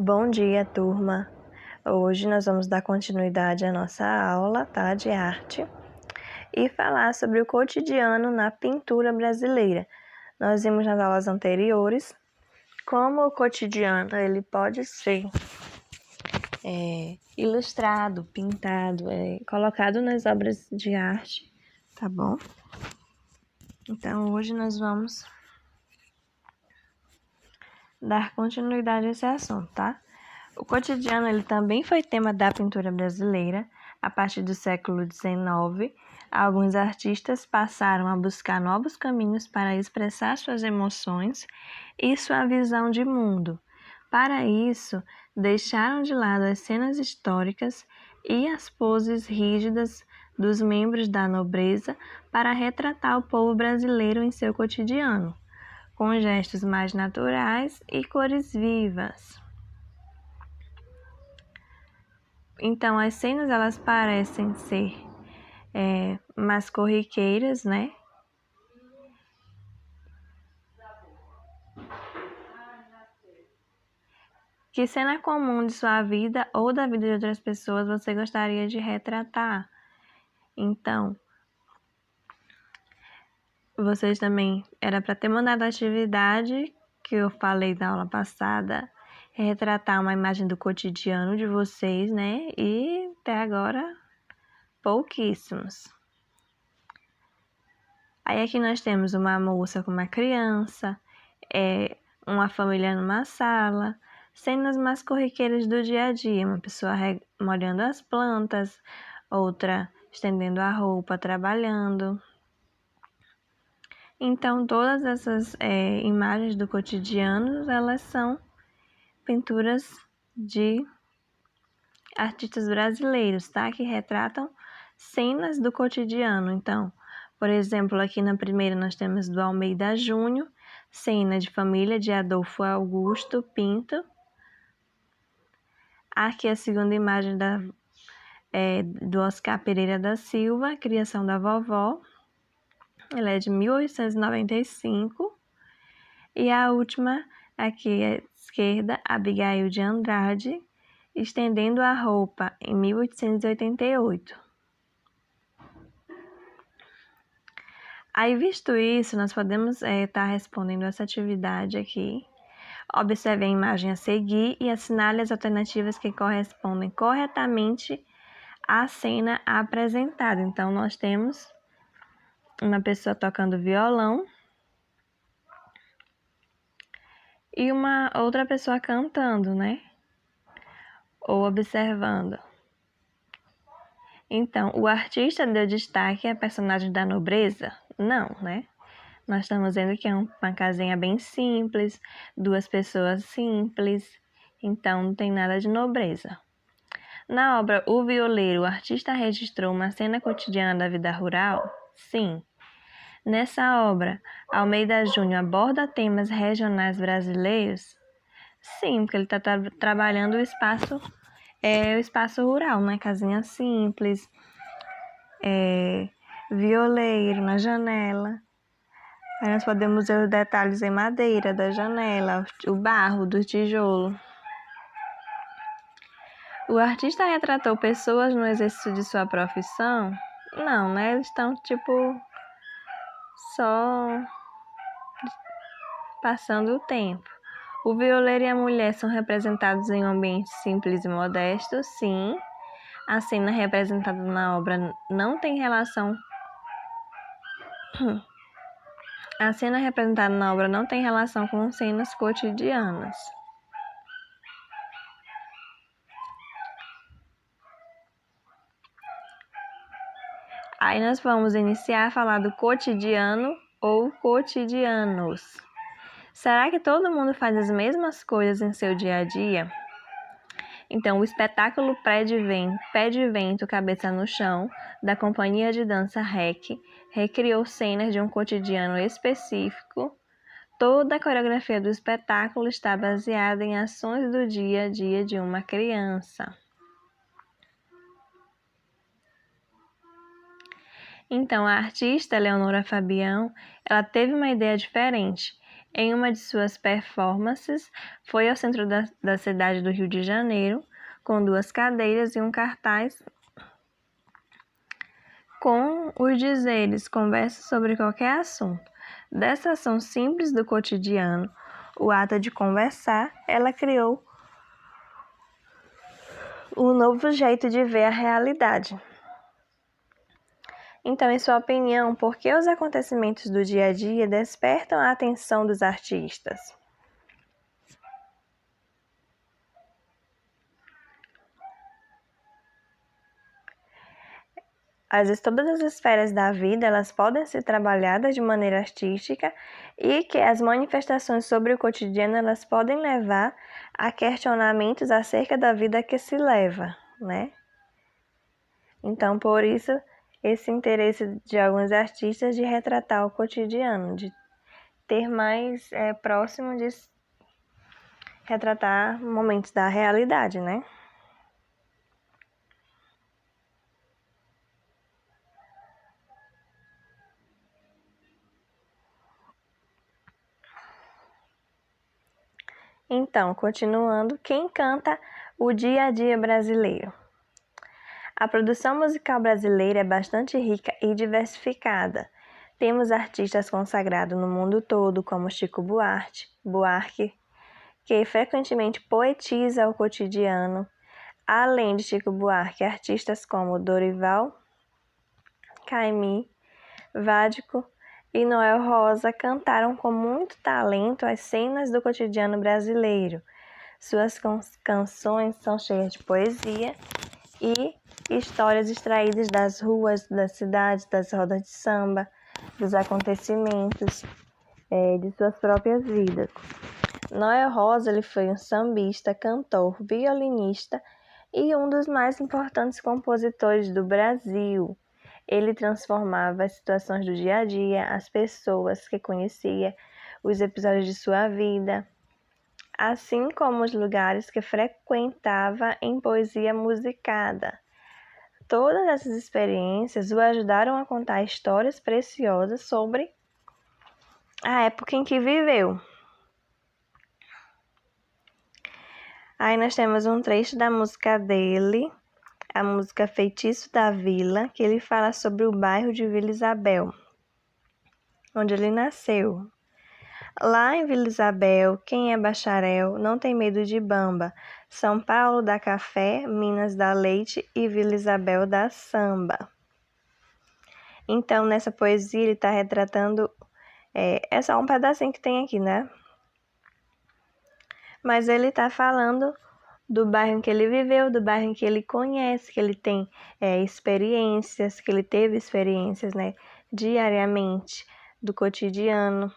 Bom dia, turma! Hoje nós vamos dar continuidade à nossa aula, tá, de arte e falar sobre o cotidiano na pintura brasileira. Nós vimos nas aulas anteriores como o cotidiano ele pode ser ilustrado, pintado, colocado nas obras de arte, tá bom? Então hoje nós vamos dar continuidade a esse assunto, tá? O cotidiano ele também foi tema da pintura brasileira. A partir do século XIX, alguns artistas passaram a buscar novos caminhos para expressar suas emoções e sua visão de mundo. Para isso, deixaram de lado as cenas históricas e as poses rígidas dos membros da nobreza para retratar o povo brasileiro em seu cotidiano, com gestos mais naturais e cores vivas. Então, as cenas elas parecem ser mais corriqueiras, né? Que cena comum de sua vida ou da vida de outras pessoas você gostaria de retratar? Então, vocês também era para ter mandado a atividade que eu falei na aula passada, retratar uma imagem do cotidiano de vocês, né? E até agora, pouquíssimos. Aí aqui nós temos uma moça com uma criança, uma família numa sala, cenas mais corriqueiras do dia a dia, uma pessoa molhando as plantas, outra estendendo a roupa, trabalhando. Então, todas essas imagens do cotidiano, elas são pinturas de artistas brasileiros, tá? Que retratam cenas do cotidiano. Então, por exemplo, aqui na primeira nós temos do Almeida Júnior, cena de família de Adolfo Augusto Pinto. Aqui a segunda imagem do Oscar Pereira da Silva, Criação da Vovó. Ela é de 1895. E a última, aqui à esquerda, Abigail de Andrade, Estendendo a Roupa, em 1888. Aí, visto isso, nós podemos estar respondendo essa atividade aqui. Observe a imagem a seguir e assinale as alternativas que correspondem corretamente à cena apresentada. Então, nós temos uma pessoa tocando violão e uma outra pessoa cantando, né? Ou observando. Então, o artista deu destaque a personagem da nobreza? Não, né? Nós estamos vendo que é uma casinha bem simples, duas pessoas simples, então não tem nada de nobreza. Na obra O Violeiro, o artista registrou uma cena cotidiana da vida rural? Sim. Nessa obra, Almeida Júnior aborda temas regionais brasileiros? Sim, porque ele está trabalhando o espaço rural, né? Casinha simples, violeiro na janela. Aí nós podemos ver os detalhes em madeira da janela, o barro do tijolo. O artista retratou pessoas no exercício de sua profissão? Não, né? Eles estão, só passando o tempo. O violeiro e a mulher são representados em um ambiente simples e modesto? Sim. A cena representada na obra não tem relação... A cena representada na obra não tem relação com cenas cotidianas. Aí nós vamos iniciar a falar do cotidiano ou cotidianos. Será que todo mundo faz as mesmas coisas em seu dia a dia? Então, o espetáculo Pé de Vento, Cabeça no Chão, da Companhia de Dança REC, recriou cenas de um cotidiano específico. Toda a coreografia do espetáculo está baseada em ações do dia a dia de uma criança. Então, a artista Leonora Fabião, ela teve uma ideia diferente. Em uma de suas performances, foi ao centro da cidade do Rio de Janeiro, com 2 cadeiras e um cartaz com os dizeres "Converse sobre qualquer assunto". Dessa ação simples do cotidiano, o ato de conversar, ela criou um novo jeito de ver a realidade. Então, em sua opinião, por que os acontecimentos do dia a dia despertam a atenção dos artistas? Todas as esferas da vida, elas podem ser trabalhadas de maneira artística e que as manifestações sobre o cotidiano, elas podem levar a questionamentos acerca da vida que se leva, né? Então, por isso, esse interesse de alguns artistas de retratar o cotidiano, de ter mais próximo de retratar momentos da realidade, né? Então, continuando, quem canta o dia a dia brasileiro? A produção musical brasileira é bastante rica e diversificada. Temos artistas consagrados no mundo todo, como Chico Buarque, que frequentemente poetiza o cotidiano. Além de Chico Buarque, artistas como Dorival Caymmi, Vádico e Noel Rosa cantaram com muito talento as cenas do cotidiano brasileiro. Suas canções são cheias de poesia e histórias extraídas das ruas, das cidades, das rodas de samba, dos acontecimentos, de suas próprias vidas. Noel Rosa ele foi um sambista, cantor, violinista e um dos mais importantes compositores do Brasil. Ele transformava as situações do dia a dia, as pessoas que conhecia, os episódios de sua vida, assim como os lugares que frequentava em poesia musicada. Todas essas experiências o ajudaram a contar histórias preciosas sobre a época em que viveu. Aí nós temos um trecho da música dele, a música Feitiço da Vila, que ele fala sobre o bairro de Vila Isabel, onde ele nasceu. Lá em Vila Isabel, quem é bacharel não tem medo de bamba. São Paulo dá café, Minas dá leite e Vila Isabel dá samba. Então, nessa poesia, ele está retratando... é só um pedacinho que tem aqui, né? Mas ele está falando do bairro em que ele viveu, do bairro em que ele conhece, que ele tem experiências, que ele teve experiências, né, diariamente, do cotidiano.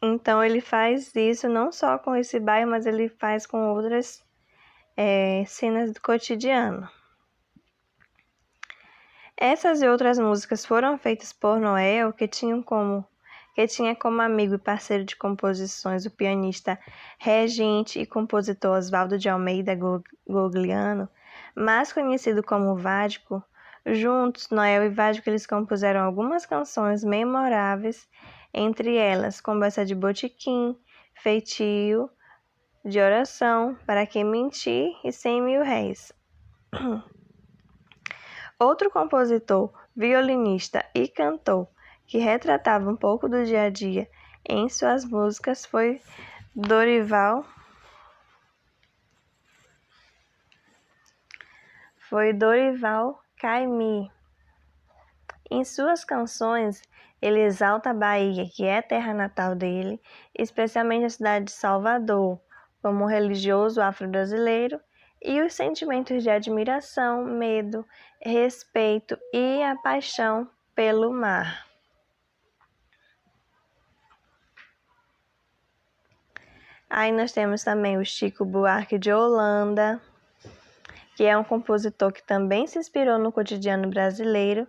Então, ele faz isso não só com esse bairro, mas ele faz com outras cenas do cotidiano. Essas e outras músicas foram feitas por Noel, que tinha como amigo e parceiro de composições o pianista, regente e compositor Oswaldo de Almeida Gogliano, mais conhecido como Vádico. Juntos, Noel e Vádico eles compuseram algumas canções memoráveis, entre elas Conversa de Botequim, Feitio de Oração, Para Que Mentir e 100 Mil Réis. Outro compositor, violinista e cantor que retratava um pouco do dia a dia em suas músicas foi Dorival Caymmi. Em suas canções, ele exalta a Bahia, que é a terra natal dele, especialmente a cidade de Salvador, como um religioso afro-brasileiro, e os sentimentos de admiração, medo, respeito e a paixão pelo mar. Aí nós temos também o Chico Buarque de Holanda, que é um compositor que também se inspirou no cotidiano brasileiro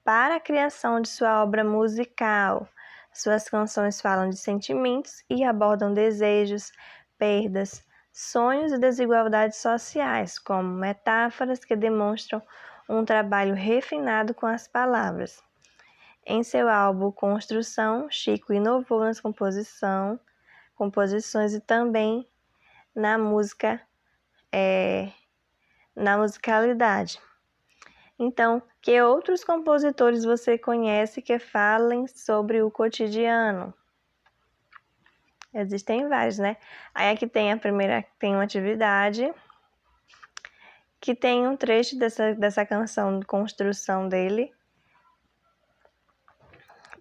para a criação de sua obra musical. Suas canções falam de sentimentos e abordam desejos, perdas, sonhos e desigualdades sociais, como metáforas que demonstram um trabalho refinado com as palavras. Em seu álbum Construção, Chico inovou nas composições e também na música, na musicalidade. Então, que outros compositores você conhece que falem sobre o cotidiano? Existem vários, né? Aí aqui tem a primeira, tem uma atividade que tem um trecho dessa canção de construção dele,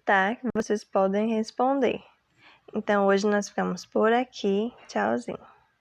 tá? Que vocês podem responder. Então, hoje nós ficamos por aqui. Tchauzinho.